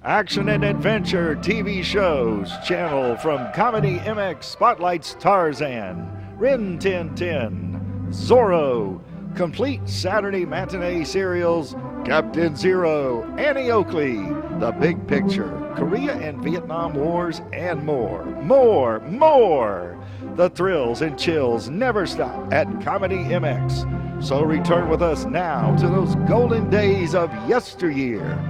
Action and adventure TV shows channel from Comedy MX spotlights Tarzan, Rin Tin Tin, Zorro, complete Saturday matinee serials Captain Zero, Annie Oakley, The Big Picture, Korea and Vietnam Wars, and more. The thrills and chills never stop at Comedy MX. So return with us now to those golden days of yesteryear.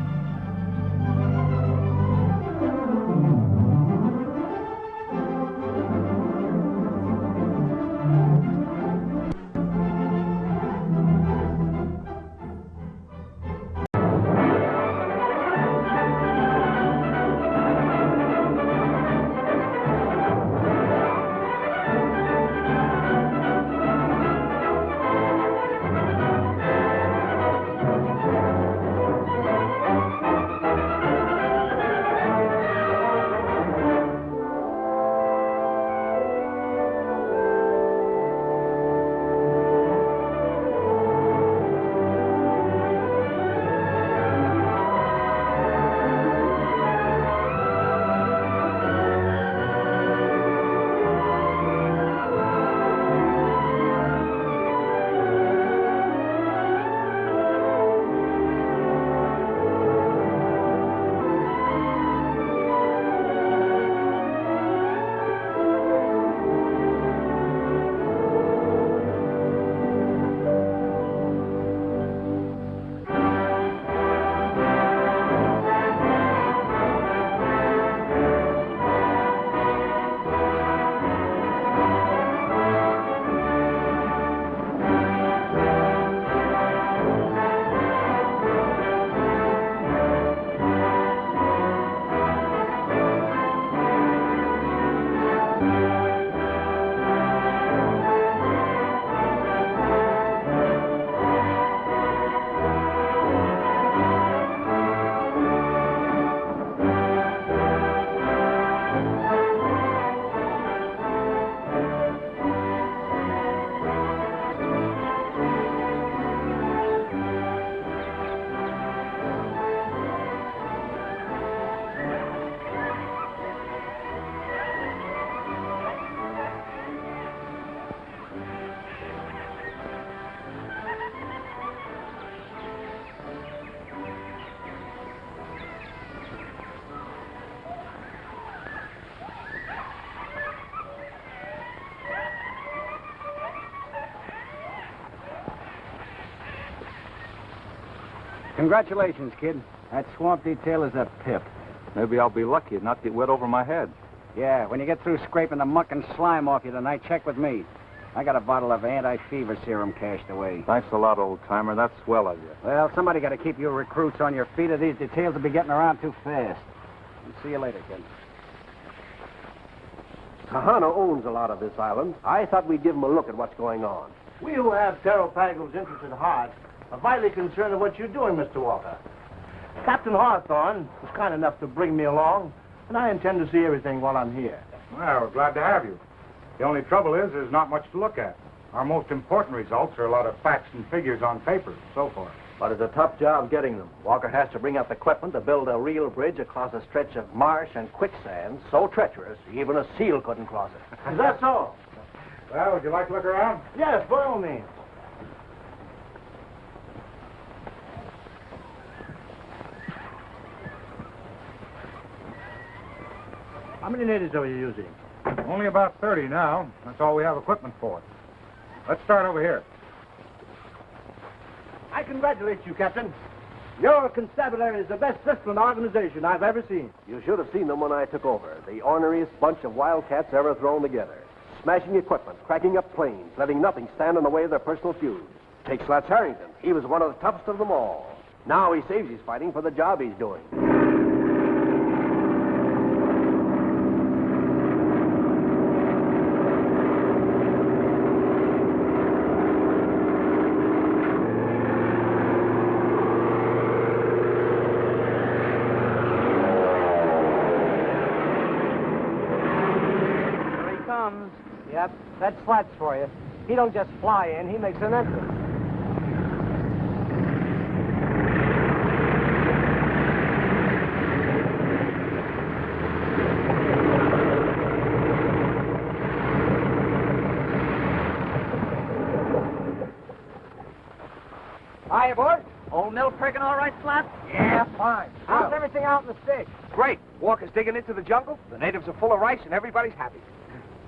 Congratulations, kid. That swamp detail is a pip. Maybe I'll be lucky and not get wet over my head. Yeah, when you get through scraping the muck and slime off you tonight, check with me. I got a bottle of anti-fever serum cached away. Thanks a lot, old-timer. That's swell of you. Well, somebody got to keep you recruits on your feet, or these details will be getting around too fast. See you later, kid. Kahana owns a lot of this island. I thought we'd give him a look at what's going on. We who have Terrell Pagel's interest at heart are vitally concerned with what you're doing, Mr. Walker. Captain Hawthorne was kind enough to bring me along, and I intend to see everything while I'm here. Well, we're glad to have you. The only trouble is there's not much to look at. Our most important results are a lot of facts and figures on paper, so far. But it's a tough job getting them. Walker has to bring up equipment to build a real bridge across a stretch of marsh and quicksand so treacherous, even a seal couldn't cross it. Is that so? Well, would you like to look around? Yes, by all means. How many natives are you using? Only about 30 now. That's all we have equipment for. Let's start over here. I congratulate you, Captain. Your constabulary is the best disciplined organization I've ever seen. You should have seen them when I took over. The orneriest bunch of wildcats ever thrown together. Smashing equipment, cracking up planes, letting nothing stand in the way of their personal feuds. Take Slats Harrrington. He was one of the toughest of them all. Now he saves his fighting for the job he's doing. Yep, that's Slats for you. He don't just fly in, he makes an entrance. working all right, Slats? Yeah, fine. How's everything out in the sticks? Great. Walker's digging into the jungle. The natives are full of rice, and everybody's happy.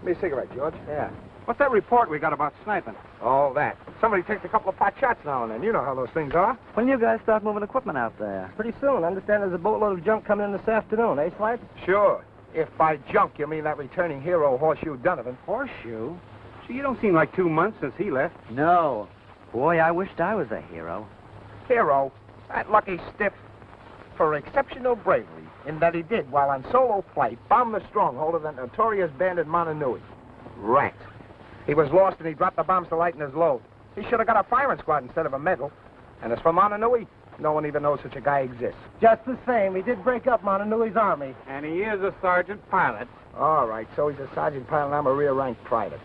Give me a cigarette, George. Yeah. What's that report we got about sniping? All that. Somebody takes a couple of pot shots now and then. You know how those things are. When you guys start moving equipment out there? Pretty soon. I understand there's a boatload of junk coming in this afternoon, eh, Slats? Sure. If by junk you mean that returning hero, Horseshoe Donovan. Horseshoe? Gee, you don't seem like 2 months since he left. No. Boy, I wished I was a hero. Hero? That lucky stiff. For exceptional bravery in that he did, while on solo flight, bomb the stronghold of that notorious bandit Montanui. Rat. He was lost and he dropped the bombs to lighten his load. He should have got a firing squad instead of a medal. And as for Montanui, no one even knows such a guy exists. Just the same, he did break up Montanui's army. And he is a sergeant pilot. All right, so he's a sergeant pilot and I'm a rear-rank private.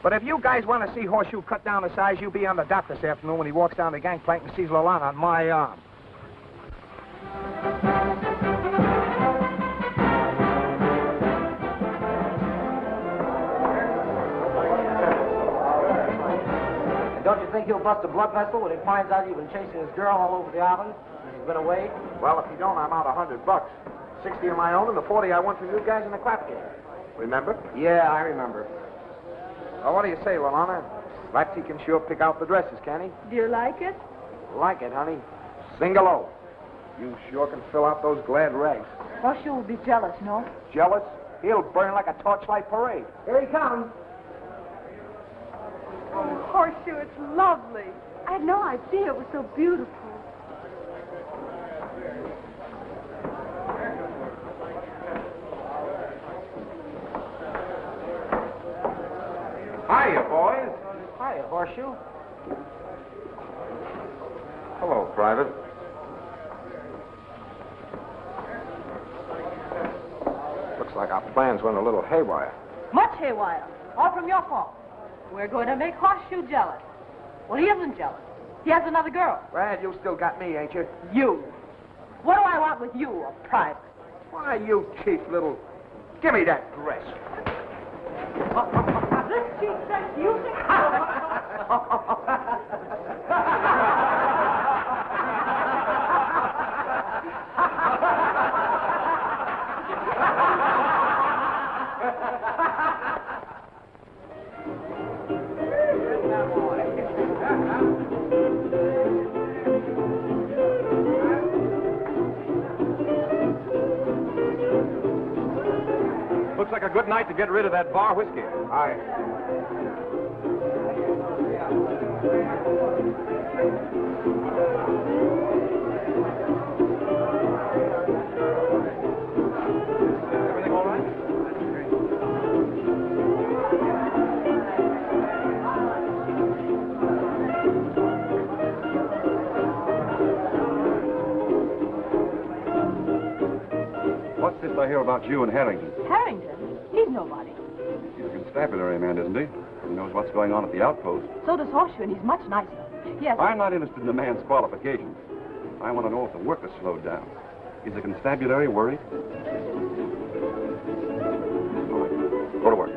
But if you guys want to see Horseshoe cut down to size, you be on the dock this afternoon when he walks down the gangplank and sees Lalana on my arm. Don't you think he'll bust a blood vessel when he finds out you've been chasing his girl all over the island? He's been away? Well, if you don't, I'm out $100. 60 of my own and the 40 I won from you guys in the crap game. Remember? Yeah, I remember. Well, what do you say, Lalana? Slatsy can sure pick out the dresses, can he? Do you like it? Like it, honey. Single-O. You sure can fill out those glad rags. Horseshoe will be jealous, no? Jealous? He'll burn like a torchlight parade. Here he comes. Oh, Horseshoe, it's lovely. I had no idea it was so beautiful. Hiya, boys. Hiya, Horseshoe. Hello, Private. Looks like our plans went a little haywire. Much haywire. All from your fault. We're going to make Horseshoe jealous. Well, he isn't jealous. He has another girl. Well, you still got me, ain't you? You. What do I want with you, a private? Why, you cheap little... Give me that dress. This cheap dress, you think? Looks like a good night to get rid of that bar whiskey. Aye. Everything all right? What's this I hear about you and Harrington? Harrington? He's nobody. He's a constabulary man, isn't he? He knows what's going on at the outpost. So does Horseshoe, and he's much nicer. Yes. I'm not interested in the man's qualifications. I want to know if the work has slowed down. Is the constabulary worried? All right, go to work.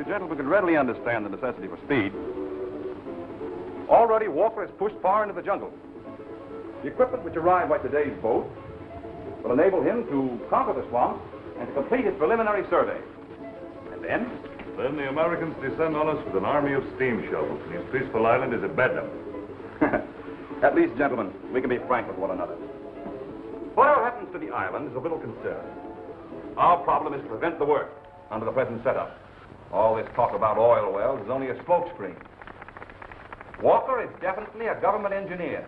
Gentlemen can readily understand the necessity for speed. Already, Walker is pushed far into the jungle. The equipment which arrived by today's boat will enable him to conquer the swamp and to complete his preliminary survey. And then? Then the Americans descend on us with an army of steam shovels, and his peaceful island is a bedlam. At least, gentlemen, we can be frank with one another. Whatever happens to the island is of little concern. Our problem is to prevent the work under the present setup. All this talk about oil wells is only a smokescreen. Walker is definitely a government engineer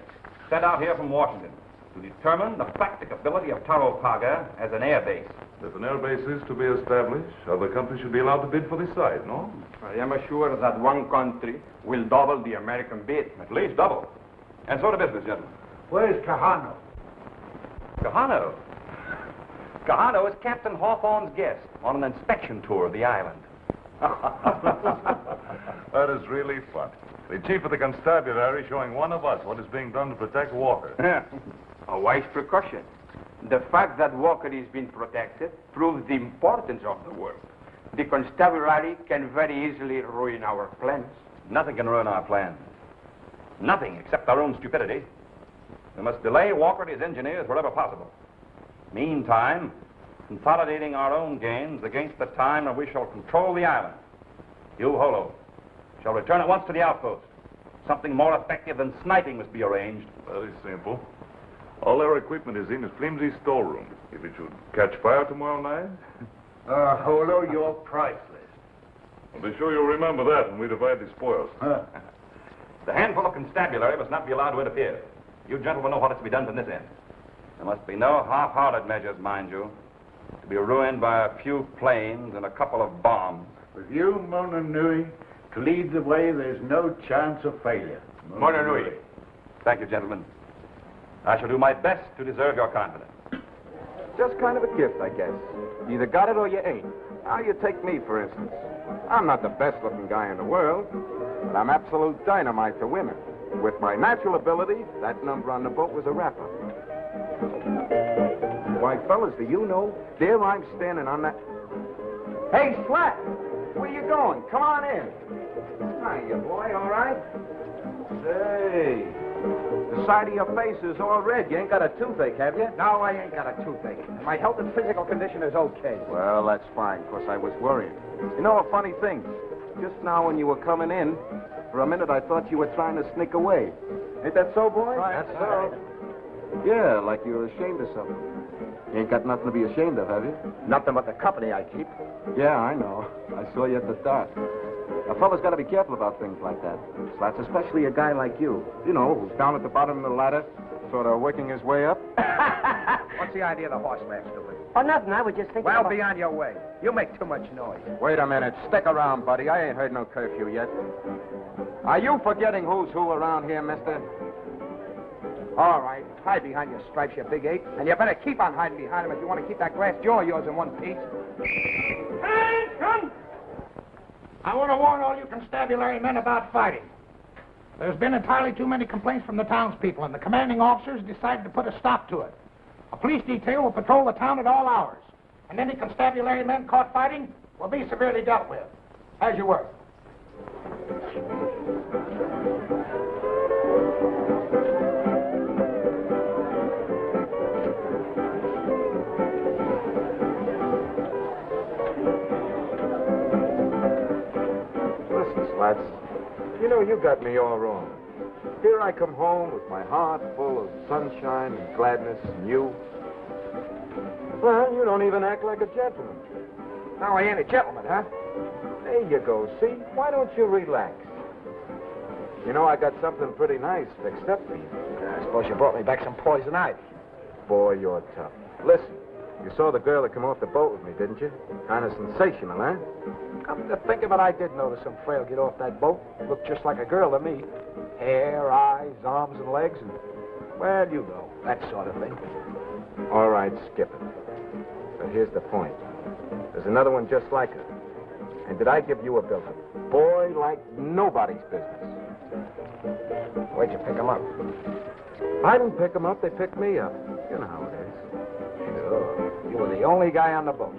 sent out here from Washington to determine the practicability of Taropaga as an air base. If an air base is to be established, other countries should be allowed to bid for the site, no? I am assured that one country will double the American bid. At least double. And so to business, gentlemen. Where's Kahano? Kahano? Kahano is Captain Hawthorne's guest on an inspection tour of the island. That is really fun. The chief of the constabulary showing one of us what is being done to protect Walker. A wise precaution. The fact that Walker is being protected proves the importance of the work. The constabulary can very easily ruin our plans. Nothing can ruin our plans. Nothing except our own stupidity. We must delay Walker and his engineers wherever possible. Meantime, consolidating our own gains against the time when we shall control the island. You, Holo, shall return at once to the outpost. Something more effective than sniping must be arranged. Very simple. All our equipment is in his flimsy storeroom. If it should catch fire tomorrow night... Holo, you're priceless. I'll be sure you'll remember that when we divide the spoils. The handful of constabulary must not be allowed to interfere. You gentlemen know what is to be done from this end. There must be no half-hearted measures, mind you, to be ruined by a few planes and a couple of bombs. With you, Mona Nui, to lead the way, there's no chance of failure. Mona Nui. Thank you, gentlemen. I shall do my best to deserve your confidence. Just kind of a gift, I guess. You either got it or you ain't. Now, you take me, for instance. I'm not the best-looking guy in the world, but I'm absolute dynamite to women. With my natural ability, that number on the boat was a wrapper. Why, fellas, do you know? There I'm standing on that... Hey, Slats! Where you going? Come on in. Hiya, boy, all right? Say, the side of your face is all red. You ain't got a toothache, have you? No, I ain't got a toothache. My health and physical condition is okay. Well, that's fine, because I was worried. You know a funny thing? Just now when you were coming in, for a minute I thought you were trying to sneak away. Ain't that so, boy? That's so. Yeah, like you were ashamed of something. You ain't got nothing to be ashamed of, have you? Nothing but the company I keep. Yeah, I know. I saw you at the dock. A fella's got to be careful about things like that. Slats, especially a guy like you. You know, who's down at the bottom of the ladder, sort of working his way up. What's the idea of the horse ranch, stupid? Oh, nothing. I was just thinking Well, about... be on your way. You make too much noise. Wait a minute. Stick around, buddy. I ain't heard no curfew yet. Are you forgetting who's who around here, mister? All right. Hide behind your stripes, you big ape. And you better keep on hiding behind them if you want to keep that glass jaw of yours in one piece. Attention! I want to warn all you constabulary men about fighting. There's been entirely too many complaints from the townspeople, and the commanding officers decided to put a stop to it. A police detail will patrol the town at all hours, and any constabulary men caught fighting will be severely dealt with. As you were. Slats, you know, you got me all wrong. Here I come home with my heart full of sunshine and gladness and you. Well, you don't even act like a gentleman. Now I ain't a gentleman, huh? There you go, see? Why don't you relax? You know, I got something pretty nice fixed up for you. I suppose you brought me back some poison ivy. Boy, you're tough. Listen, you saw the girl that came off the boat with me, didn't you? Kind of sensational, huh? Come to think of it, I did notice some frail get off that boat. Looked just like a girl to me. Hair, eyes, arms, and legs, and, well, you know, that sort of thing. All right, skip it. But here's the point. There's another one just like her. And did I give you a build-up? Boy, like nobody's business. Where'd you pick him up? I didn't pick them up, they picked me up. You know how it is. Sure. You were the only guy on the boat.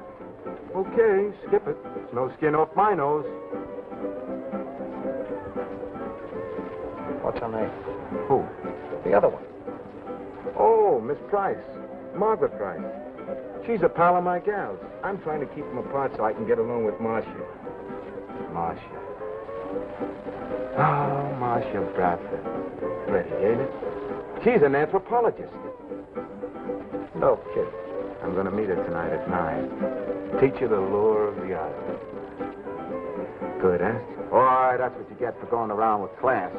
Okay, skip it. There's no skin off my nose. What's her name? Who? The other one. Oh, Miss Price. Margaret Price. She's a pal of my gal's. I'm trying to keep them apart so I can get along with Marcia. Marcia. Oh, Marcia Bradford. Pretty, ain't it? She's an anthropologist. Oh, kid. I'm going to meet her tonight at 9. Teach her the lure of the island. Good, eh? Boy, that's what you get for going around with class.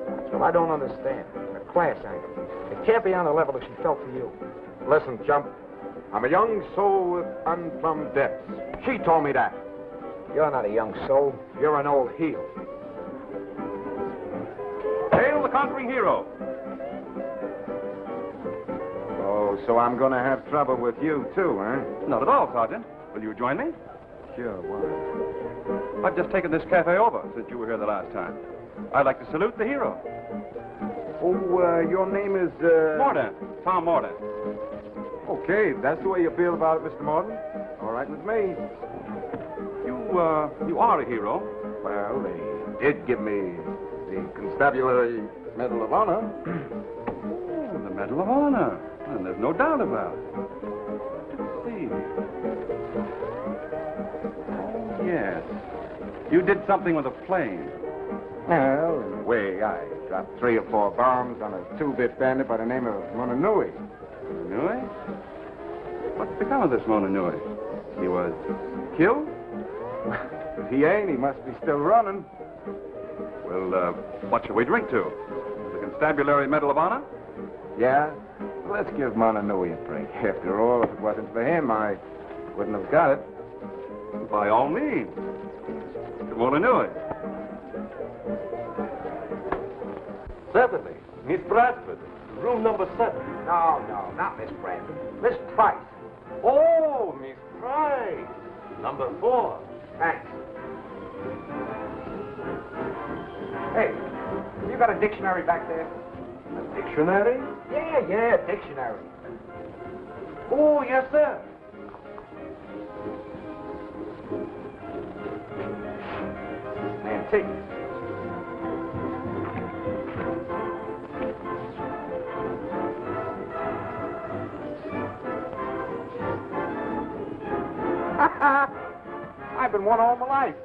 That's what I don't understand. A class angle. It can't be on the level that she felt for you. Listen, chump. I'm a young soul with unplumbed depths. She told me that. You're not a young soul. You're an old heel. Hail the conquering hero. Oh, so I'm going to have trouble with you, too, huh? Not at all, Sergeant. Will you join me? Sure, why? I've just taken this cafe over since you were here the last time. I'd like to salute the hero. Oh, your name is, Mordaunt. Tom Mordaunt. Okay, that's the way you feel about it, Mr. Morton. All right with me. You are a hero. Well, they did give me the Constabulary Medal of Honor. Oh, the Medal of Honor. And there's no doubt about it. Let's see. Oh, yes. You did something with a plane. Well, in a way, I dropped 3 or 4 bombs on a 2-bit bandit by the name of Mononui. Mononui? What's become of this Mononui? He was killed? If he ain't, he must be still running. Well, what shall we drink to? The Constabulary Medal of Honor? Yeah? Let's give Mononui a break. After all, if it wasn't for him, I wouldn't have got it. By all means. To Mononui. Certainly. Miss Bradford, room number 7. No, not Miss Bradford. Miss Price. Oh, Miss Price. Number 4. Thanks. Hey, you got a dictionary back there? A dictionary? Yeah, dictionary. Oh, yes, sir. Antique. I've been one all my life.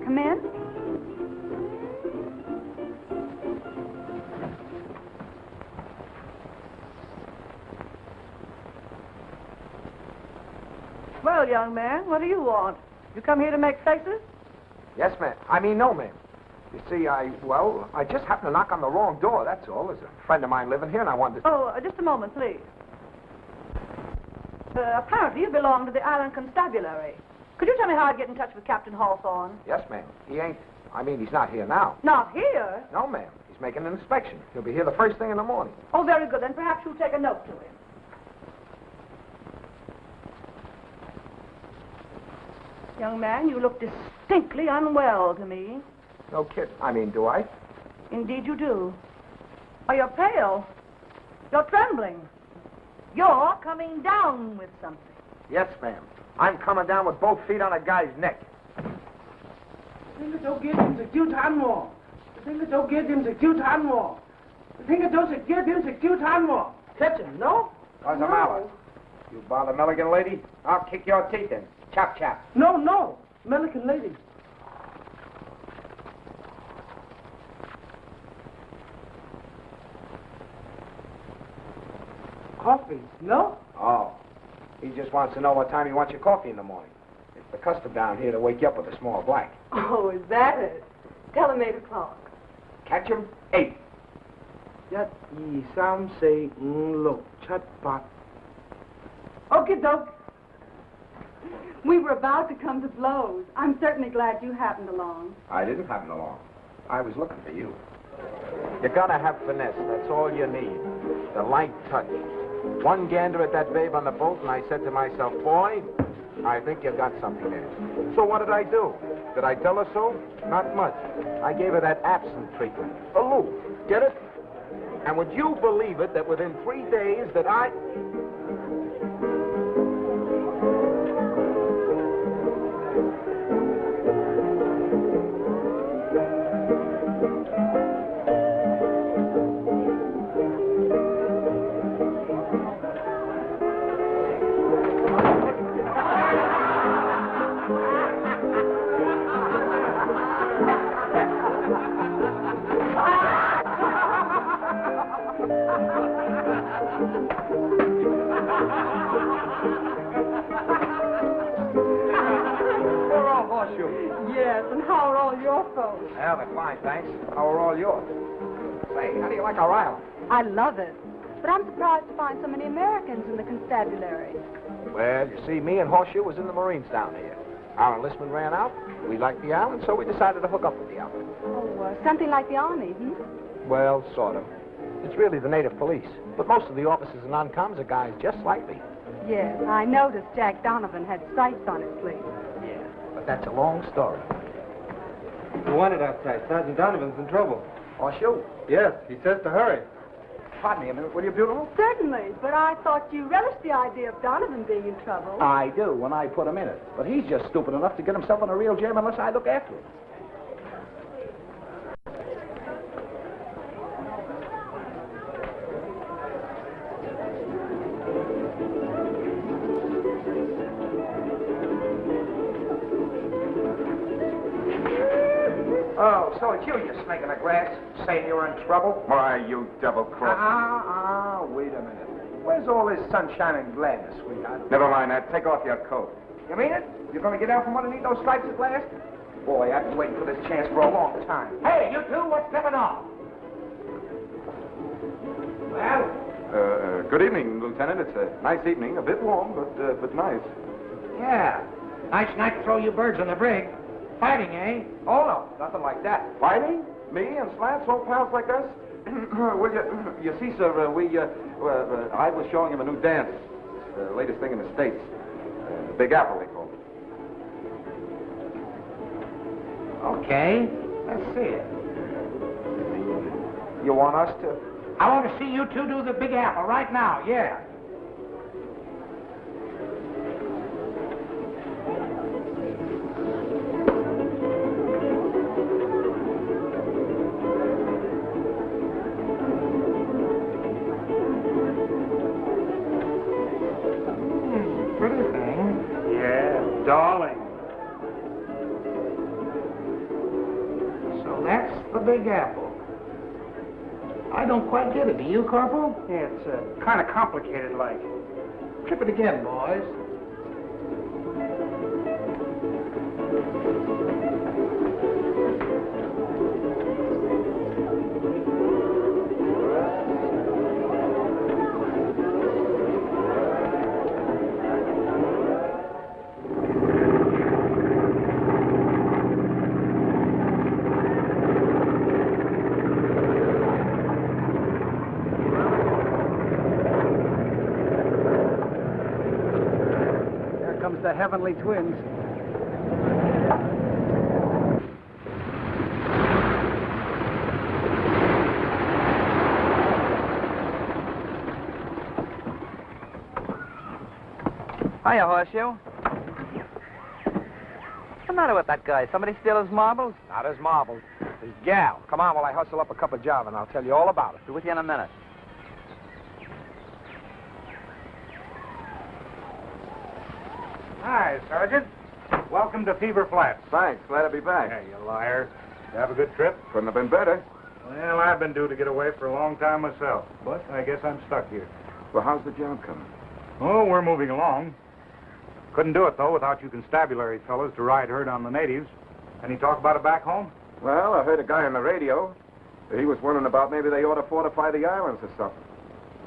Come in. Well, young man, what do you want? You come here to make faces? Yes, ma'am. No, ma'am. You see, I just happened to knock on the wrong door, that's all. There's a friend of mine living here, and I wanted to... Oh, just a moment, please. Apparently you belong to the Island Constabulary. Could you tell me how I'd get in touch with Captain Hawthorne? Yes, ma'am. He ain't... he's not here now. Not here? No, ma'am. He's making an inspection. He'll be here the first thing in the morning. Oh, very good. Then perhaps you'll take a note to him. Young man, you look distinctly unwell to me. No kidding. Do I? Indeed you do. Oh, you're pale. You're trembling. You're coming down with something. Yes, ma'am. I'm coming down with both feet on a guy's neck. Catch him, no? What's the matter? You bother Milligan lady? I'll kick your teeth in. Chop, chop. No. American lady. Coffee, no? Oh. He just wants to know what time you want your coffee in the morning. It's the custom down here to wake you up with a small black. Oh, is that it? Tell him 8 o'clock. Catch him 8. Yat, yi, sam, say, look, chat, pat. Okay, doke. We were about to come to blows. I'm certainly glad you happened along. I didn't happen along. I was looking for you. You gotta have finesse. That's all you need. The light touch. One gander at that babe on the boat, and I said to myself, boy, I think you got something there. So what did I do? Did I tell her so? Not much. I gave her that absent treatment. Aloof. Get it? And would you believe it that within 3 days that I... Poor old Horseshoe. Yes, and how are all your folks? Well, they're fine, thanks. How are all yours? Say, how do you like our island? I love it. But I'm surprised to find so many Americans in the constabulary. Well, you see, me and Horseshoe was in the Marines down here. Our enlistment ran out. We liked the island, so we decided to hook up with the outfit. Oh, something like the Army, hmm? Well, sort of. It's really the native police. But most of the officers and non-coms are guys just like me. Yes, I noticed Jack Donovan had stripes on his sleeve. Yeah, but that's a long story. You want it outside. Sergeant Donovan's in trouble. Horseshoe? Yes, he says to hurry. Pardon me a minute, will you, beautiful? Certainly, but I thought you relished the idea of Donovan being in trouble. I do, when I put him in it. But he's just stupid enough to get himself in a real jam unless I look after him. Oh, so it's you snake in the grass, saying you're in trouble? Why, you double-crossed. Wait a minute. Where's all this sunshine and gladness, sweetheart? Never mind that. Take off your coat. You mean it? You're going to get out from underneath those stripes at last? Boy, I've been waiting for this chance for a long time. Hey, you two, what's going on? Well? Good evening, Lieutenant. It's a nice evening. A bit warm, but nice. Yeah. Nice night to throw you birds on the brig. Fighting, eh? Oh, no. Nothing like that. Fighting? Me and Slats, old pals like us? Well, you see, sir, I was showing him a new dance. The latest thing in the States. The Big Apple, they call it. Okay. Let's see it. You want us to? I want to see you two do the Big Apple right now, yeah. Pretty thing. Yeah, darling. So that's the Big Apple. I don't quite get it. Do you, Corporal? Yeah, it's kind of complicated, like. Trip it again, boys. The Heavenly Twins. Hiya, Horseshoe. What's the matter with that guy? Somebody steal his marbles? Not his marbles. His gal. Come on while I hustle up a cup of java and I'll tell you all about it. Be with you in a minute. Hi, Sergeant. Welcome to Fever Flats. Thanks. Glad to be back. Yeah, you liar. You have a good trip? Couldn't have been better. Well, I've been due to get away for a long time myself, but I guess I'm stuck here. Well, how's the job coming? Oh, we're moving along. Couldn't do it, though, without you constabulary fellas to ride herd on the natives. Any talk about it back home? Well, I heard a guy on the radio. He was wondering about maybe they ought to fortify the islands or something.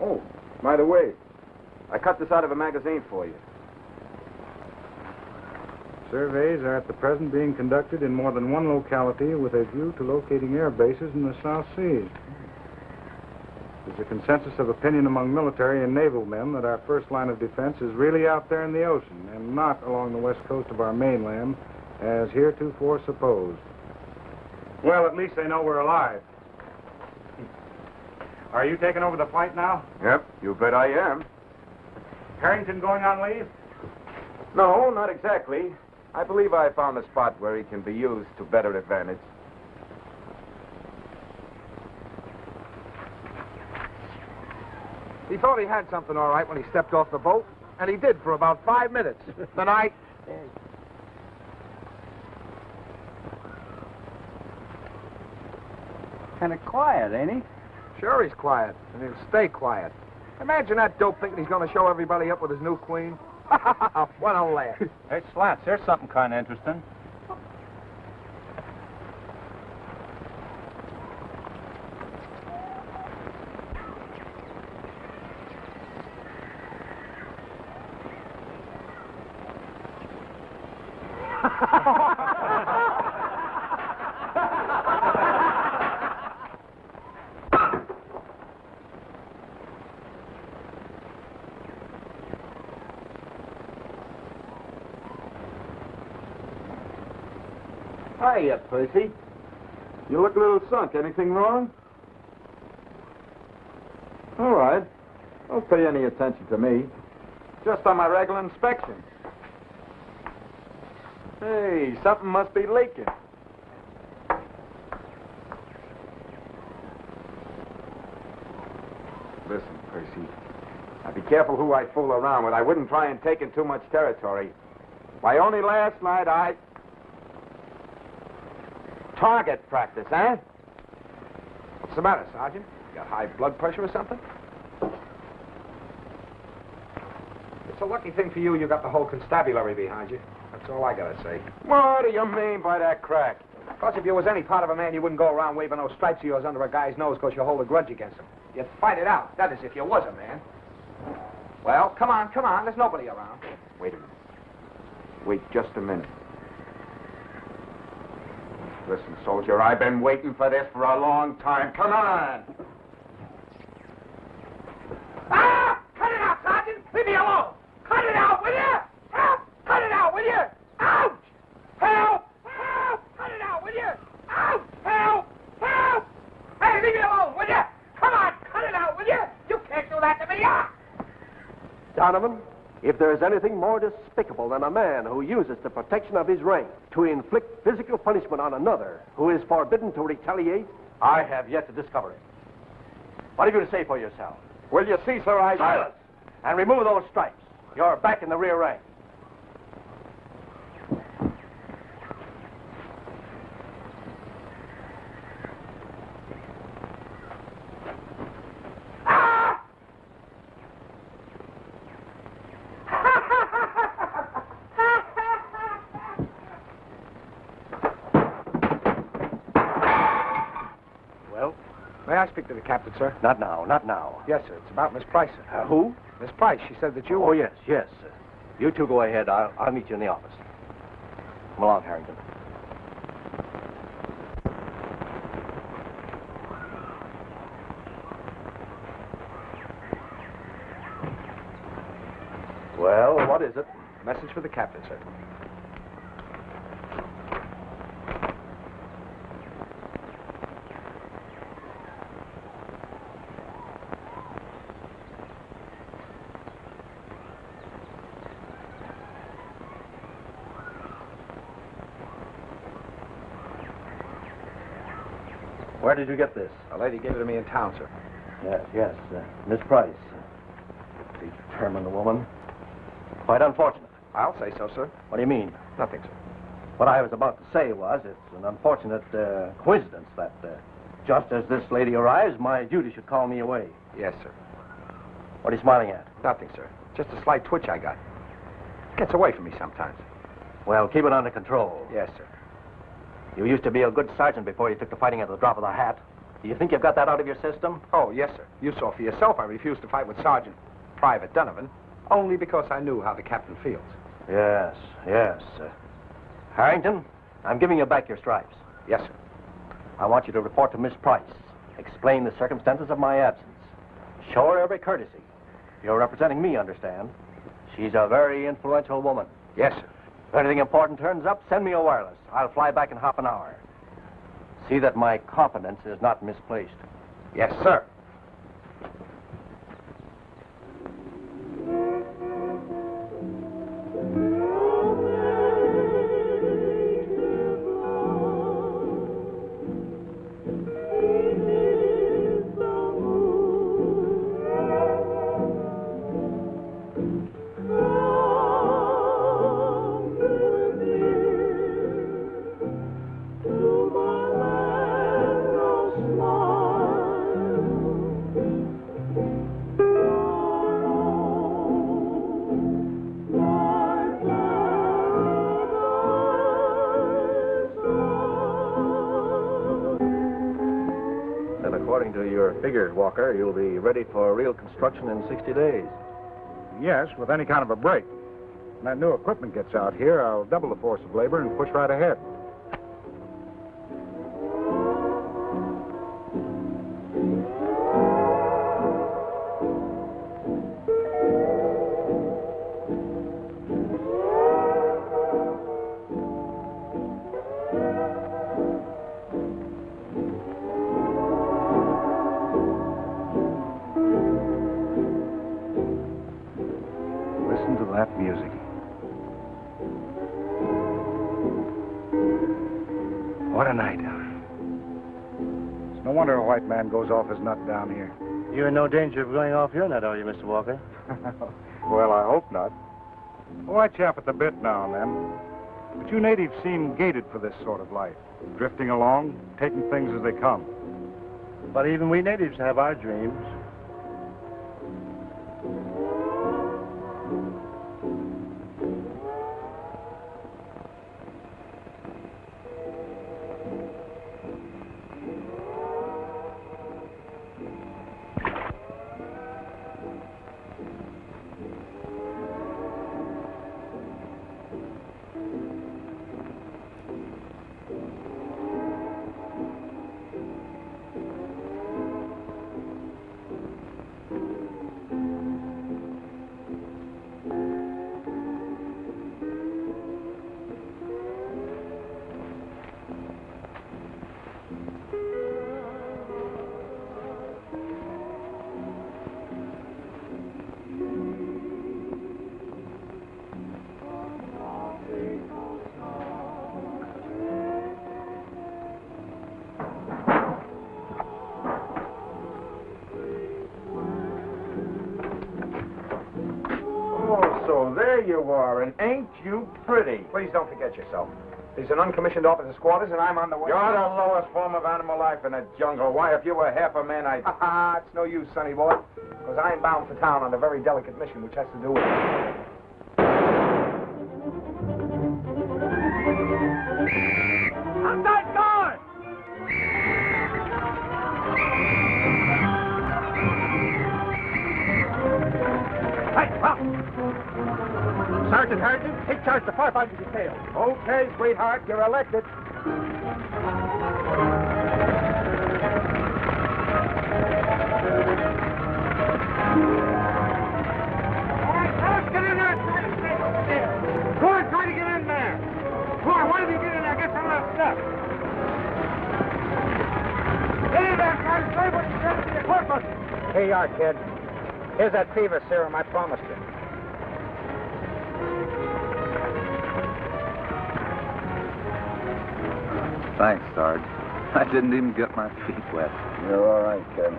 Oh, by the way, I cut this out of a magazine for you. Surveys are at the present being conducted in more than one locality with a view to locating air bases in the South Seas. There's a consensus of opinion among military and naval men that our first line of defense is really out there in the ocean and not along the west coast of our mainland, as heretofore supposed. Well, at least they know we're alive. Are you taking over the fight now? Yep, you bet I am. Harrington going on leave? No, not exactly. I believe I found a spot where he can be used to better advantage. He thought he had something all right when he stepped off the boat, and he did for about 5 minutes. Then I... Kind of quiet, ain't he? Sure he's quiet, and he'll stay quiet. Imagine that dope thinking he's going to show everybody up with his new queen. What a laugh. Hey, Slats, here's something kind of interesting. Hiya, Percy. You look a little sunk. Anything wrong? All right. Don't pay any attention to me. Just on my regular inspection. Hey, something must be leaking. Listen, Percy. Now be careful who I fool around with. I wouldn't try and take in too much territory. Why, only last night I... Target practice, eh? What's the matter, Sergeant? You got high blood pressure or something? It's a lucky thing for you got the whole constabulary behind you. That's all I gotta say. What do you mean by that crack? Because if you was any part of a man, you wouldn't go around waving those stripes of yours under a guy's nose because you hold a grudge against him. You'd fight it out. That is, if you was a man. Well, come on. There's nobody around. Wait a minute. Wait just a minute. Listen, soldier, I've been waiting for this for a long time. Come on! Ah! Cut it out, Sergeant! Leave me alone! Cut it out, will you? Help! Cut it out, will you? Ouch! Help! Help! Cut it out, will you? Ouch! Help! Help! Hey, leave me alone, will you? Come on, cut it out, will you? You can't do that to me, ah! Donovan, if there is anything more despicable than a man who uses the protection of his rank to inflict physical punishment on another who is forbidden to retaliate, I have yet to discover it. What have you to say for yourself? Will you see, sir, Silence! And remove those stripes. You're back in the rear rank. May I speak to the captain, sir? Not now. Yes, sir. It's about Miss Price, sir. Who? Miss Price. She said that you... Oh, yes. You two go ahead. I'll meet you in the office. Come along, Harrington. Well, what is it? Message for the captain, sir. Where did you get this? A lady gave it to me in town, sir. Yes. Miss Price. Determined woman. Quite unfortunate. I'll say so, sir. What do you mean? Nothing, sir. What I was about to say was it's an unfortunate coincidence that just as this lady arrives, my duty should call me away. Yes, sir. What are you smiling at? Nothing, sir. Just a slight twitch I got. Gets away from me sometimes. Well, keep it under control. Yes, sir. You used to be a good sergeant before you took to fighting at the drop of the hat. Do you think you've got that out of your system? Oh, yes, sir. You saw for yourself I refused to fight with Sergeant Private Donovan, only because I knew how the captain feels. Yes. Harrington, I'm giving you back your stripes. Yes, sir. I want you to report to Miss Price. Explain the circumstances of my absence. Show her every courtesy. You're representing me, understand? She's a very influential woman. Yes, sir. If anything important turns up, send me a wireless. I'll fly back in half an hour. See that my confidence is not misplaced. Yes, sir. to your figures, Walker, you'll be ready for real construction in 60 days. Yes, with any kind of a break. When that new equipment gets out here, I'll double the force of labor and push right ahead. Listen to that music. What a night. It's no wonder a white man goes off his nut down here. You're in no danger of going off your nut, are you, Mr. Walker? Well, I hope not. Oh, I chap at the bit now and then. But you natives seem gated for this sort of life. Drifting along, taking things as they come. But even we natives have our dreams. So there you are, and ain't you pretty? Please don't forget yourself. These are uncommissioned officers' quarters, and I'm on the way. You're the lowest form of animal life in the jungle. Why, if you were half a man, I'd... Ha ha, it's no use, sonny boy. Because I'm bound for town on a very delicate mission, which has to do with... I'm not going! Hey, Pop! Sergeant Harrington, take charge of the firefighting detail. Okay, sweetheart, you're elected. All right, fellas, get in there and try to stay upstairs. Go on, try to get in there. Go on, one of you get in there, get some of that stuff. Get in there, Sergeant, say what you said to the equipment. Here you are, kid. Here's that fever serum I promised you. Thanks, Sarge. I didn't even get my feet wet. You're all right, kid.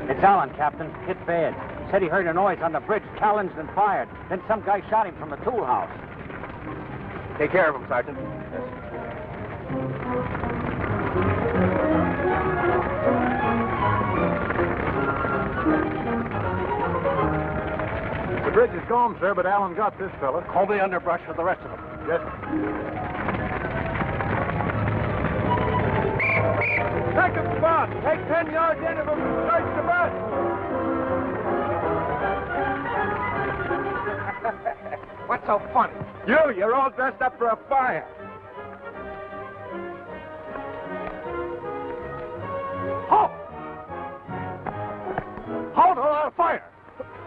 It's Allen, Captain. Hit bad. Said he heard a noise on the bridge, challenged and fired. Then some guy shot him from the tool house. Take care of him, Sergeant. The bridge is gone, sir, but Allen got this fella. Call the underbrush for the rest of them. Yes. Second spot. Take 10 yards in of them and search the bus. What's so funny? You're all dressed up for a fire. Halt! Halt or I'll fire.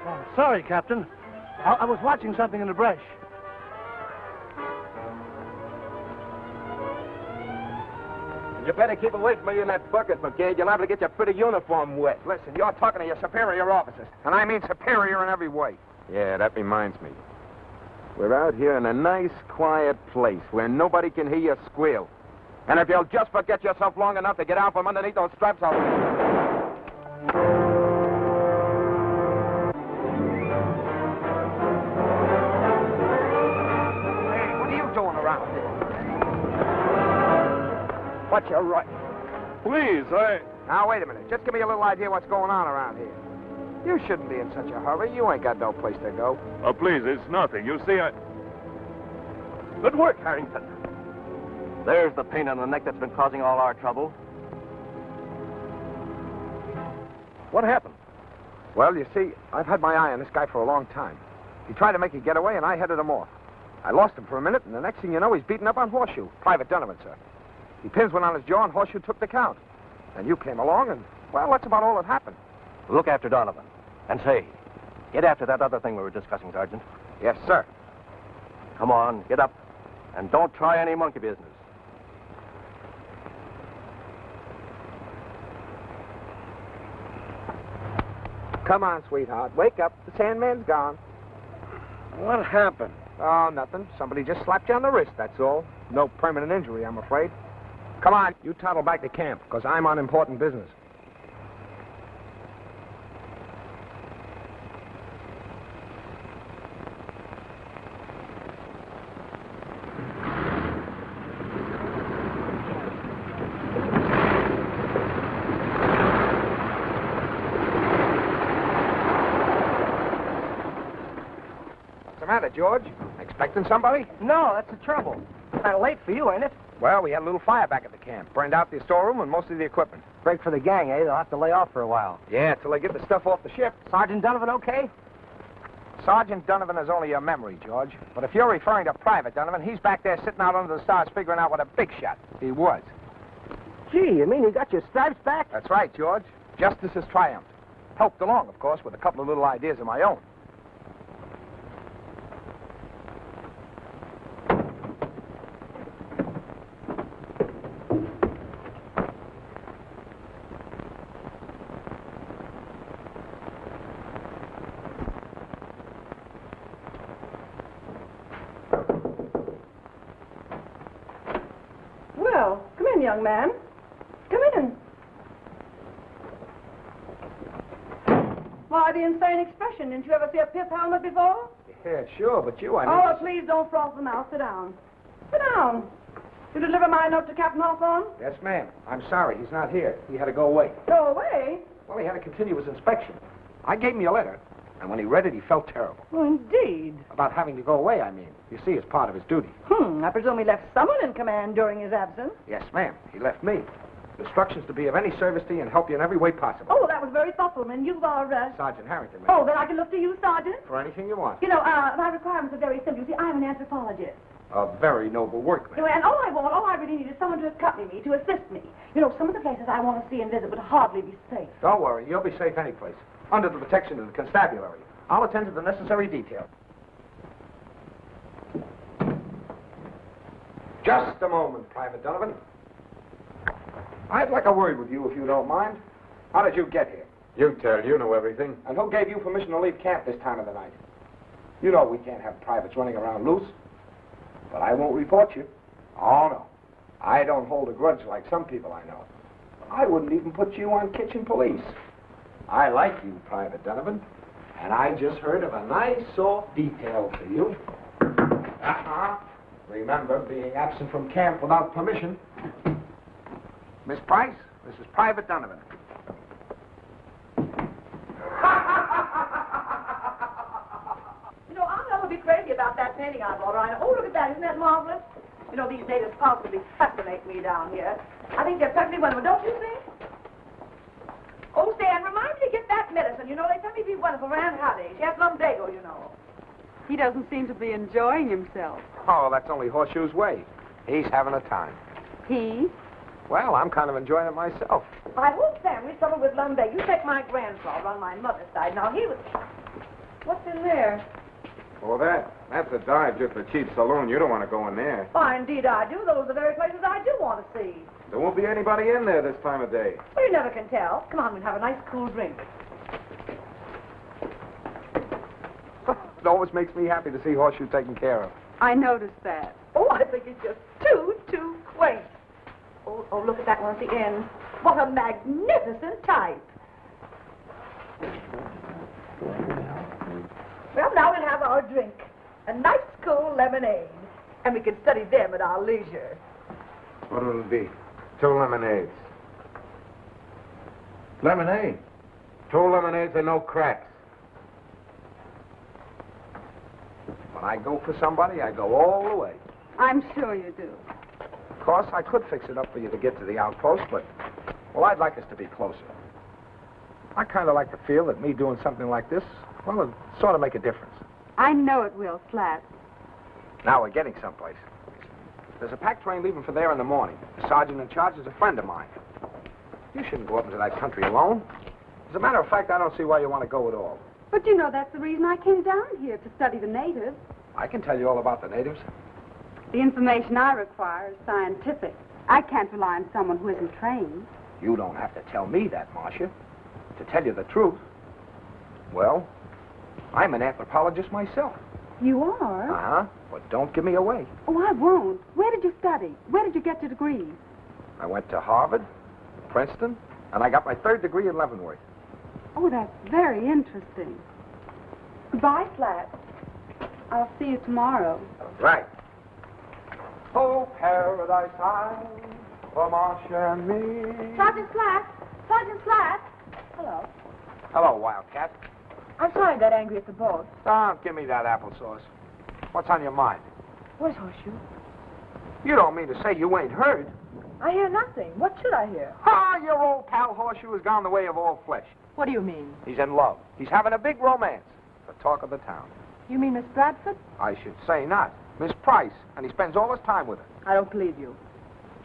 Oh, sorry, Captain. I was watching something in the brush. You better keep away from me in that bucket, McCade. You'll have to get your pretty uniform wet. Listen, you're talking to your superior officers, and I mean superior in every way. Yeah, that reminds me. We're out here in a nice, quiet place where nobody can hear you squeal. And if you'll just forget yourself long enough to get out from underneath those straps, I'll... Hey, what are you doing around here? What's your right? Please, Now, wait a minute. Just give me a little idea what's going on around here. You shouldn't be in such a hurry. You ain't got no place to go. Please, it's nothing. You see, Good work, Harrington. There's the pain in the neck that's been causing all our trouble. What happened? Well, you see, I've had my eye on this guy for a long time. He tried to make a getaway, and I headed him off. I lost him for a minute, and the next thing you know, he's beaten up on Horseshoe. Private Donovan, sir. He pins one on his jaw, and Horseshoe took the count. And you came along, and, well, that's about all that happened. Look after Donovan. And say, get after that other thing we were discussing, Sergeant. Yes, sir. Come on, get up. And don't try any monkey business. Come on, sweetheart. Wake up. The Sandman's gone. What happened? Oh, nothing. Somebody just slapped you on the wrist, that's all. No permanent injury, I'm afraid. Come on, you toddle back to camp, because I'm on important business. What's the matter, George? Expecting somebody? No, that's the trouble. Kind of late for you, ain't it? Well, we had a little fire back at the camp. Burned out the storeroom and most of the equipment. Break for the gang, eh? They'll have to lay off for a while. Yeah, till they get the stuff off the ship. Sergeant Donovan okay? Sergeant Donovan is only a memory, George. But if you're referring to Private Donovan, he's back there sitting out under the stars figuring out what a big shot he was. Gee, you mean you got your stripes back? That's right, George. Justice has triumphed. Helped along, of course, with a couple of little ideas of my own. Well, come in, young man. Come in. Why, the insane expression. Didn't you ever see a pith helmet before? Yeah, sure, but you, Oh, please don't froth them out. Sit down. Sit down. You deliver my note to Captain Hawthorne? Yes, ma'am. I'm sorry, he's not here. He had to go away. Go away? Well, he had to continue his inspection. I gave him your letter, and when he read it, he felt terrible. Oh, indeed. About having to go away, I mean. You see, it's part of his duty. I presume he left someone in command during his absence. Yes, ma'am. He left me. Instructions to be of any service to you and help you in every way possible. Oh, that was very thoughtful, and you are, Sergeant Harrrington, ma'am. Oh, then I can look to you, Sergeant? For anything you want. You know, my requirements are very simple. You see, I'm an anthropologist. A very noble work, ma'am. And all I really need is someone to accompany me, to assist me. You know, some of the places I want to see and visit would hardly be safe. Don't worry. You'll be safe any place. Under the protection of the constabulary. I'll attend to the necessary details. Just a moment, Private Donovan. I'd like a word with you, if you don't mind. How did you get here? You tell. You know everything. And who gave you permission to leave camp this time of the night? You know we can't have privates running around loose. But I won't report you. Oh, no. I don't hold a grudge like some people I know. I wouldn't even put you on kitchen police. I like you, Private Donovan. And I just heard of a nice, soft detail for you. Remember, being absent from camp without permission. Miss Price, this is Private Donovan. You know, I'm going to be crazy about that painting I bought, Ryan. Oh, look at that. Isn't that marvelous? You know, these natives positively fascinate me down here. I think they're perfectly wonderful, don't you think? Oh, Stan, remind me to get that medicine. You know, they tell me to be wonderful for Aunt Hattie. She has lumbago, you know. He doesn't seem to be enjoying himself. Oh, that's only Horseshoe's way. He's having a time. He? Well, I'm kind of enjoying it myself. My whole family suffered with lumbago. You take my grandfather on my mother's side. Now, he was... What's in there? Oh, that's a dive, just a cheap saloon. You don't want to go in there. Why, indeed I do. Those are the very places I do want to see. There won't be anybody in there this time of day. Well, you never can tell. Come on, we'll have a nice cool drink. It always makes me happy to see Horseshoe taken care of. I noticed that. Oh, I think it's just too quaint. Oh, look at that one at the end. What a magnificent type. Well, now we'll have our drink. A nice cool lemonade. And we can study them at our leisure. What will it be? 2 lemonades. Lemonade? 2 lemonades and no cracks. When I go for somebody, I go all the way. I'm sure you do. Of course, I could fix it up for you to get to the outpost, but, well, I'd like us to be closer. I kind of like to feel that me doing something like this, well, it sort of make a difference. I know it will, Slats. Now we're getting someplace. There's a pack train leaving for there in the morning. The sergeant in charge is a friend of mine. You shouldn't go up into that country alone. As a matter of fact, I don't see why you want to go at all. But you know that's the reason I came down here, to study the natives. I can tell you all about the natives. The information I require is scientific. I can't rely on someone who isn't trained. You don't have to tell me that, Marcia. To tell you the truth, well, I'm an anthropologist myself. You are? Uh-huh. But don't give me away. Oh, I won't. Where did you study? Where did you get your degrees? I went to Harvard, Princeton, and I got my 3rd degree in Leavenworth. Oh, that's very interesting. Goodbye, Slats. I'll see you tomorrow. Right. Oh, paradise island for Marcia and me. Sergeant Slats! Sergeant Slats! Hello. Hello, Wildcat. I'm sorry I got angry at the boat. Don't give me that applesauce. What's on your mind? Where's Horseshoe? You don't mean to say you ain't heard? I hear nothing. What should I hear? Ah, your old pal Horseshoe has gone the way of all flesh. What do you mean? He's in love. He's having a big romance. The talk of the town. You mean Miss Bradford? I should say not. Miss Price, and he spends all his time with her. I don't believe you.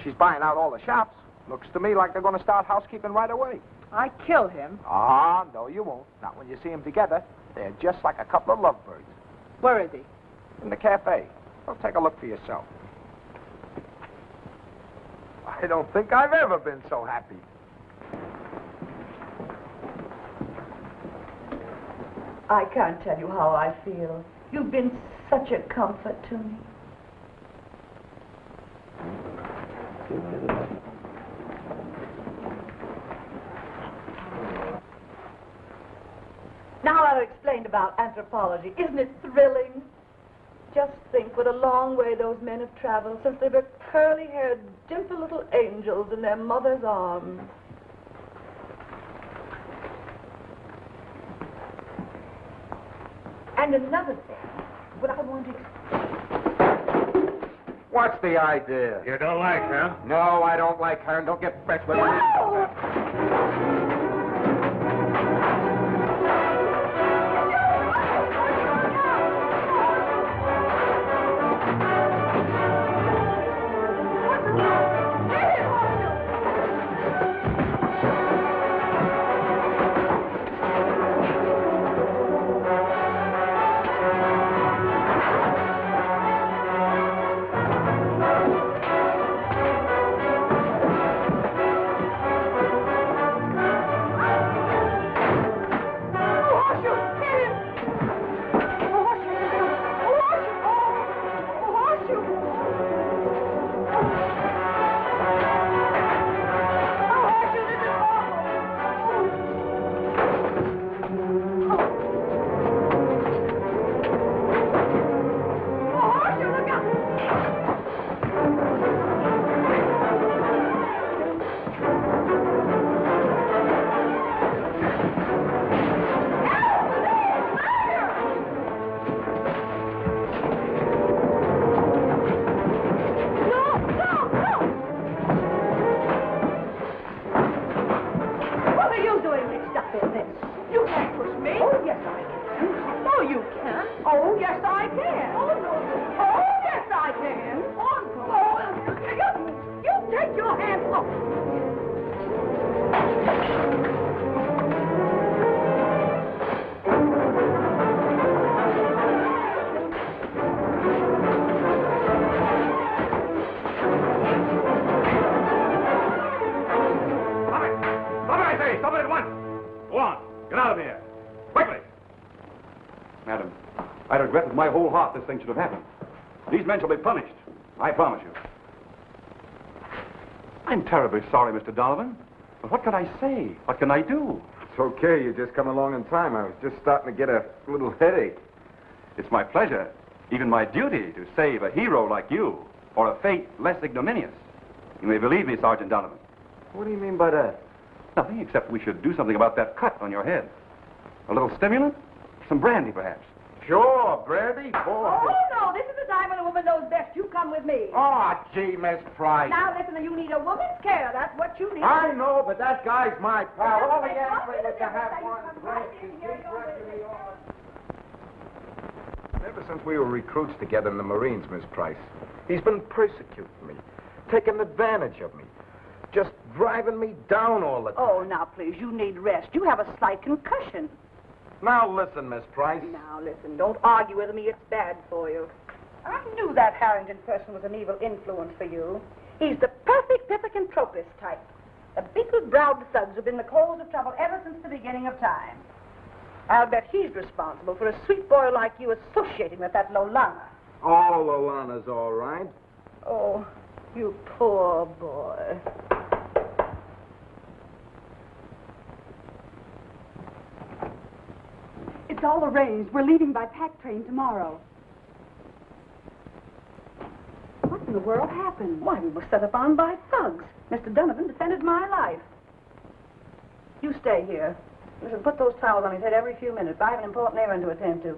She's buying out all the shops. Looks to me like they're going to start housekeeping right away. I kill him. Ah, no, you won't. Not when you see them together. They're just like a couple of lovebirds. Where is he? In the cafe. Well, take a look for yourself. I don't think I've ever been so happy. I can't tell you how I feel. You've been such a comfort to me. Now I've explained about anthropology. Isn't it thrilling? Just think what a long way those men have traveled since they were curly-haired, gentle little angels in their mother's arms. And another thing, what I want to... What's the idea? You don't like her? No, I don't like her, and don't get fresh with me. I regret with my whole heart this thing should have happened. These men shall be punished. I promise you. I'm terribly sorry, Mr. Donovan. But what can I say? What can I do? It's okay. You just come along in time. I was just starting to get a little headache. It's my pleasure, even my duty, to save a hero like you, or a fate less ignominious. You may believe me, Sergeant Donovan. What do you mean by that? Nothing, except we should do something about that cut on your head. A little stimulant? Some brandy, perhaps. Sure, Brady, boy. Oh, no, this is the time when a woman knows best. You come with me. Oh, gee, Miss Price. Now, listen, you need a woman's care. That's what you need. I know, but that guy's my pal. All he Well, asked me was to have you one come drink. right in here, you're with me. Ever since we were recruits together in the Marines, Miss Price, he's been persecuting me, taking advantage of me, just driving me down all the time. Oh, now, please, you need rest. You have a slight concussion. Now listen, Miss Price. Now, listen, don't argue with me. It's bad for you. I knew that Harrrington person was an evil influence for you. He's the perfect pithecanthropist type. The beetle-browed thugs have been the cause of trouble ever since the beginning of time. I'll bet he's responsible for a sweet boy like you associating with that Lolana. Oh, Lolana's all right. Oh, you poor boy. It's all arranged. We're leaving by pack train tomorrow. What in the world happened? Why, we were set upon by thugs. Mr. Donovan defended my life. You stay here. Listen, put those towels on his head every few minutes. I have an important errand to attend to.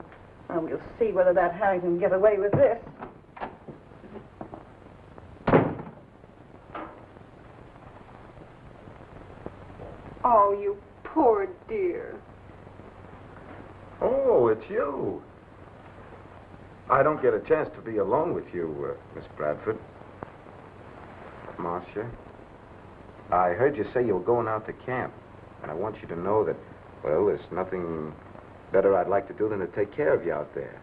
Now, we'll see whether that Harrington can get away with this. Oh, you poor dear. Oh, it's you. I don't get a chance to be alone with you, Miss Bradford. Marcia, I heard you say you were going out to camp, and I want you to know that, well, there's nothing better I'd like to do than to take care of you out there.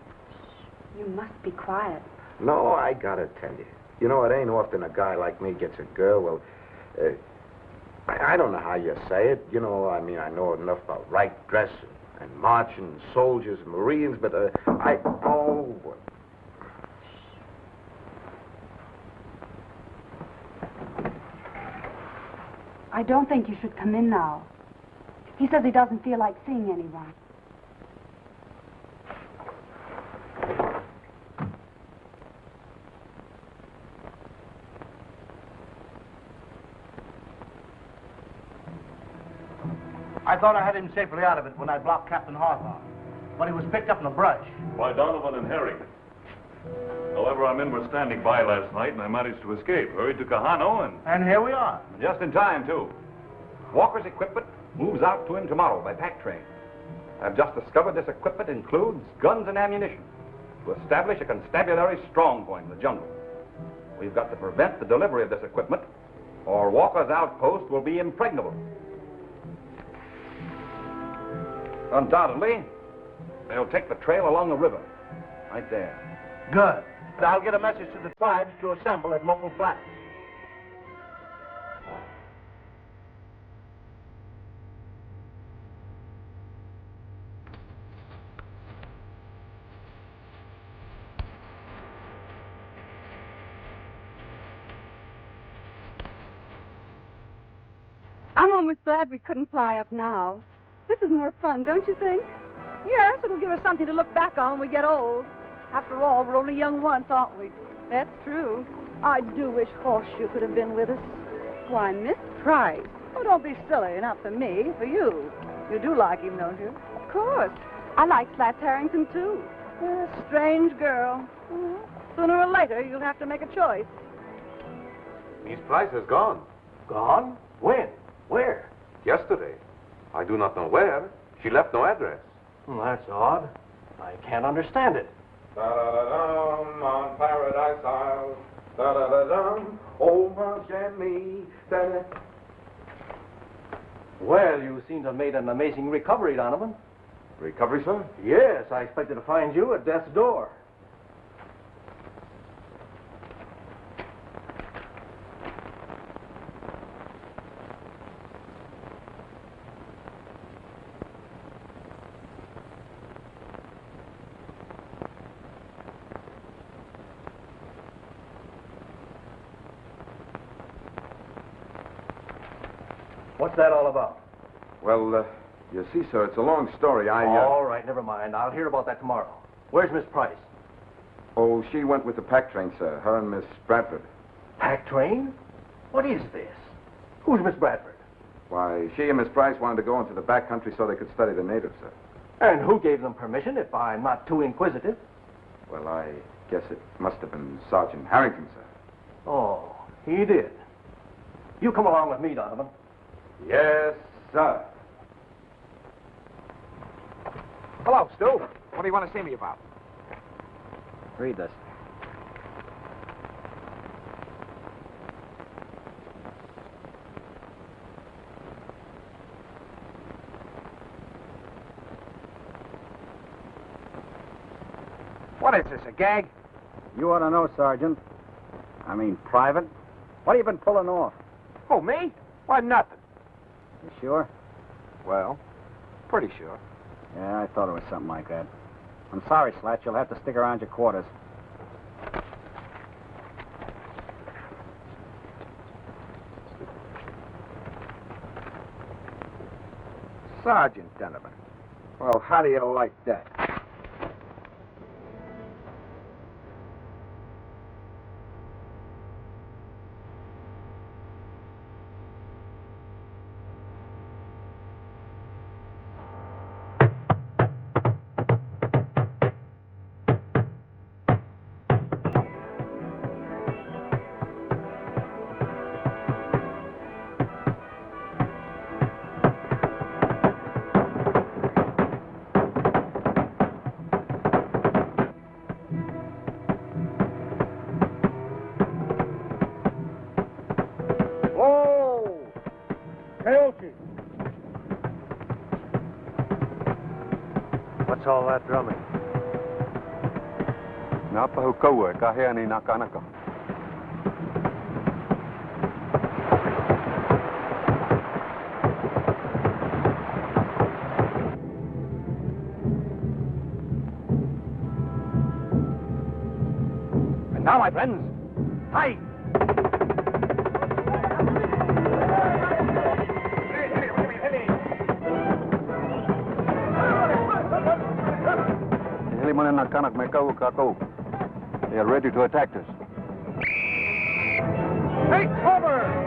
You must be quiet. No, I gotta tell you. You know, it ain't often a guy like me gets a girl. Well, I don't know how you say it. You know, I mean, I know enough about right dressing and marching, soldiers, Marines, but I don't think you should come in now. He says he doesn't feel like seeing anyone. I thought I had him safely out of it when I blocked Captain Hawthorne. But he was picked up in the brush. By Donovan and Harrrington. However, our men were standing by last night, and I managed to escape. Hurried to Kahano, And here we are. Just in time, too. Walker's equipment moves out to him tomorrow by pack train. I've just discovered this equipment includes guns and ammunition to establish a constabulary strong point in the jungle. We've got to prevent the delivery of this equipment, or Walker's outpost will be impregnable. Undoubtedly, they'll take the trail along the river, right there. Good. I'll get a message to the tribes to assemble at Mobile Flats. I'm almost glad we couldn't fly up now. This is more fun, don't you think? Yes, it'll give us something to look back on when we get old. After all, we're only young once, aren't we? That's true. I do wish Horseshoe could have been with us. Why, Miss Price. Oh, don't be silly. Not for me, for you. You do like him, don't you? Of course. I like Slats Harrington, too. Strange girl. Sooner or later, you'll have to make a choice. Miss Price has gone. Gone? When? Where? Yesterday. I do not know where. She left no address. That's odd. I can't understand it. Da-da-da-dum, on Paradise Isle. Da-da-da-dum, oh, Marcia and me. Da-da. Well, you seem to have made an amazing recovery, Donovan. Recovery, sir? Yes, I expected to find you at death's door. What's that all about? Well, you see, sir, it's a long story. All right, never mind. I'll hear about that tomorrow. Where's Miss Price? Oh, she went with the pack train, sir. Her and Miss Bradford. Pack train? What is this? Who's Miss Bradford? Why, she and Miss Price wanted to go into the back country so they could study the natives, sir. And who gave them permission, if I'm not too inquisitive? Well, I guess it must have been Sergeant Harrrington, sir. Oh, he did. You come along with me, Donovan. Yes, sir. Hello, Stu. What do you want to see me about? Read this. What is this, a gag? You ought to know, Sergeant. I mean, Private. What have you been pulling off? Who, me? Why, nothing. You sure? Well, pretty sure. Yeah, I thought it was something like that. I'm sorry, Slats. You'll have to stick around your quarters. Sergeant Donovan. Well, how do you like that? What's all that drumming? Napahukawa, kahea nakanaka. And now, my friends, hi! They are ready to attack us. Take cover!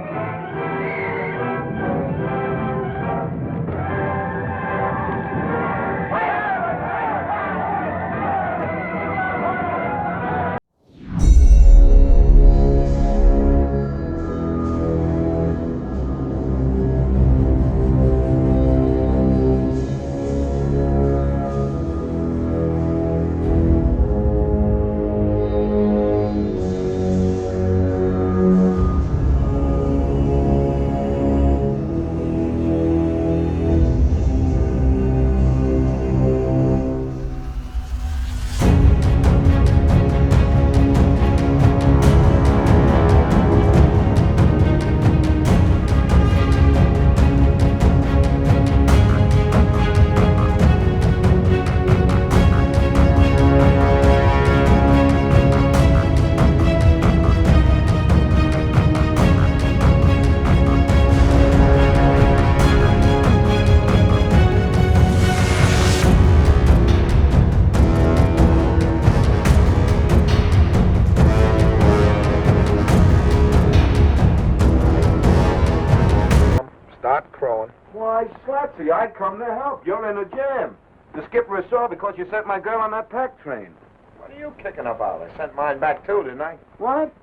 Why, Slatsy, I'd come to help. You're in a jam. The skipper is sore because you sent my girl on that pack train. What are you kicking about? I sent mine back, too, didn't I? What?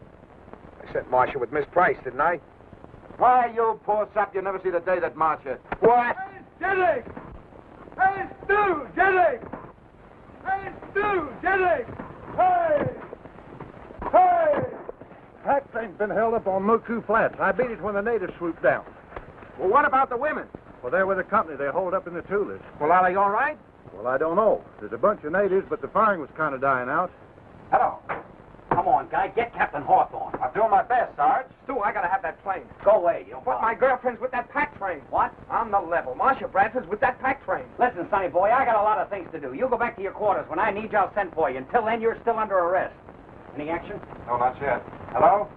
I sent Marcia with Miss Price, didn't I? Why, you poor sap, you never see the day that Marcia... What? Hey, Jelly! Hey, Stu, Jelly! Hey, Stu, Jelly! Hey! Hey! Pack train's been held up on Moku Flats. I beat it when the natives swooped down. Well, what about the women? Well, they're with the company. They're holed up in the Tulips. Well, are they all right? Well, I don't know. There's a bunch of natives, but the firing was kind of dying out. Hello. Come on, guy. Get Captain Hawthorne. I'm doing my best, Sarge. Stu, I gotta have that plane. Go away. You But my girlfriend's with that pack train. What? On the level. Marcia Bradford's with that pack train. Listen, sonny boy, I got a lot of things to do. You go back to your quarters. When I need you, I'll send for you. Until then, you're still under arrest. Any action? No, not yet. Hello?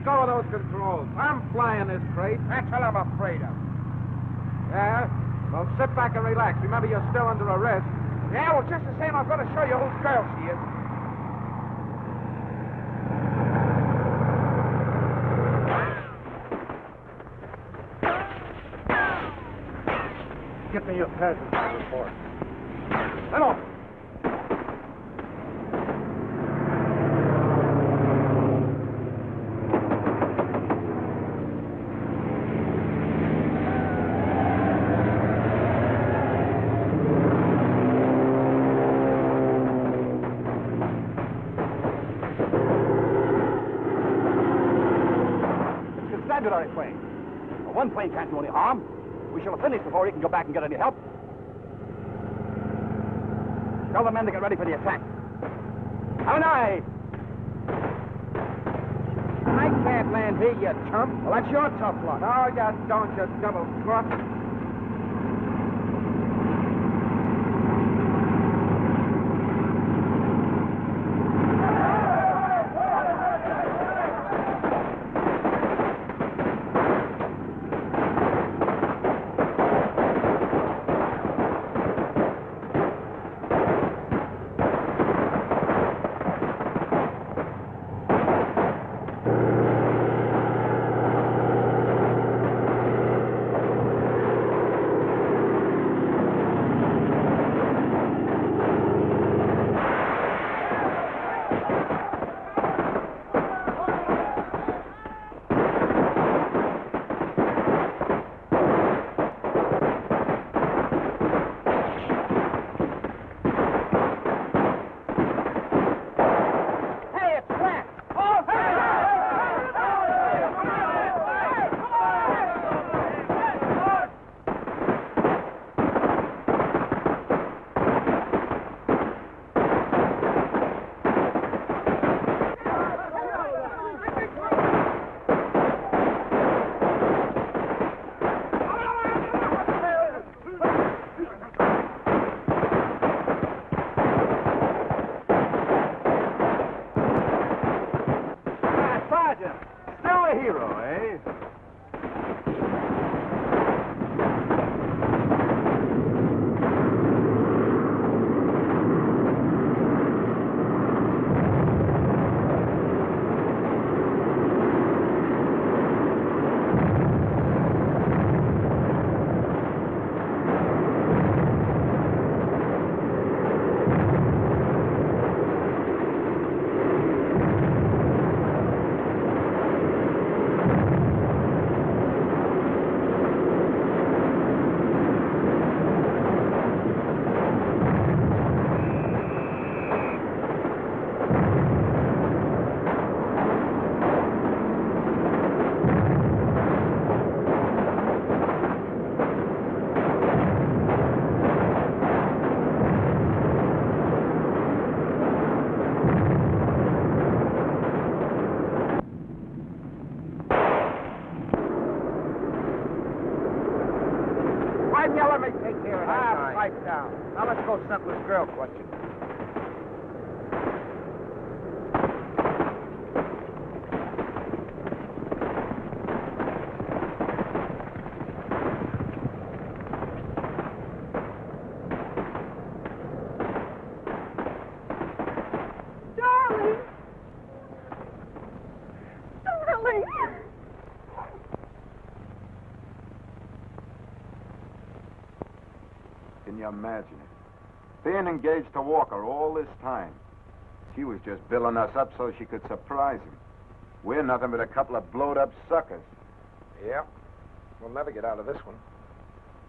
Let go of those controls. I'm flying this crate. That's what I'm afraid of. Yeah? Well, sit back and relax. Remember, you're still under arrest. Yeah, well, just the same, I'm going to show you whose girl she is. Get me your passenger report. Hello. Constabulary plane. Well, one plane can't do any harm. We shall have finished before he can go back and get any help. Tell the men to get ready for the attack. Have an eye. I can't land here, you chump. Well, that's your tough luck. No, you don't, you double-cross. Pipe down. Now let's go settle this girl question. Darling! Darling! Can you imagine it? Being engaged to Walker all this time. She was just billing us up so she could surprise him. We're nothing but a couple of blowed-up suckers. Yeah. We'll never get out of this one.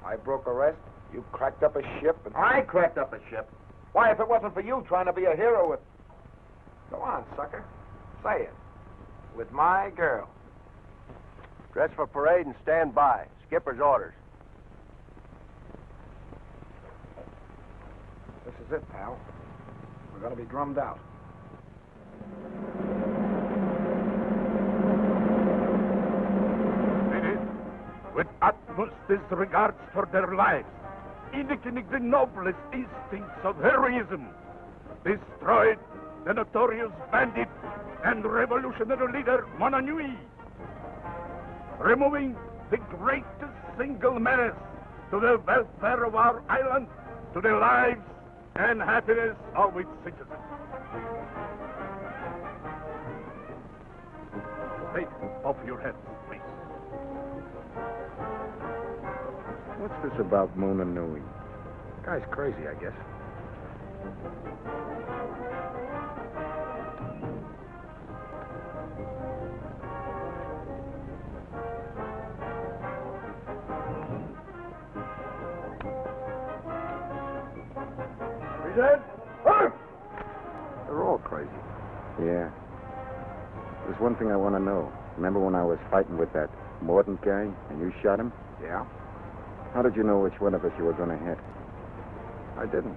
I broke arrest, you cracked up a ship, and... I cracked up a ship? Why, if it wasn't for you trying to be a hero with... Go on, sucker. Say it. With my girl. Dress for parade and stand by. Skipper's orders. This is it, pal. We're going to be drummed out. Ladies, with utmost disregards for their lives, indicating the noblest instincts of heroism, destroyed the notorious bandit and revolutionary leader Monanui, removing the greatest single menace to the welfare of our island, to the lives and happiness of its citizens. Take off your heads, please. What's this about Monanui? Guy's crazy, I guess. They're all crazy. Yeah. There's one thing I want to know. Remember when I was fighting with that Morton guy and you shot him? Yeah? How did you know which one of us you were going to hit? I didn't.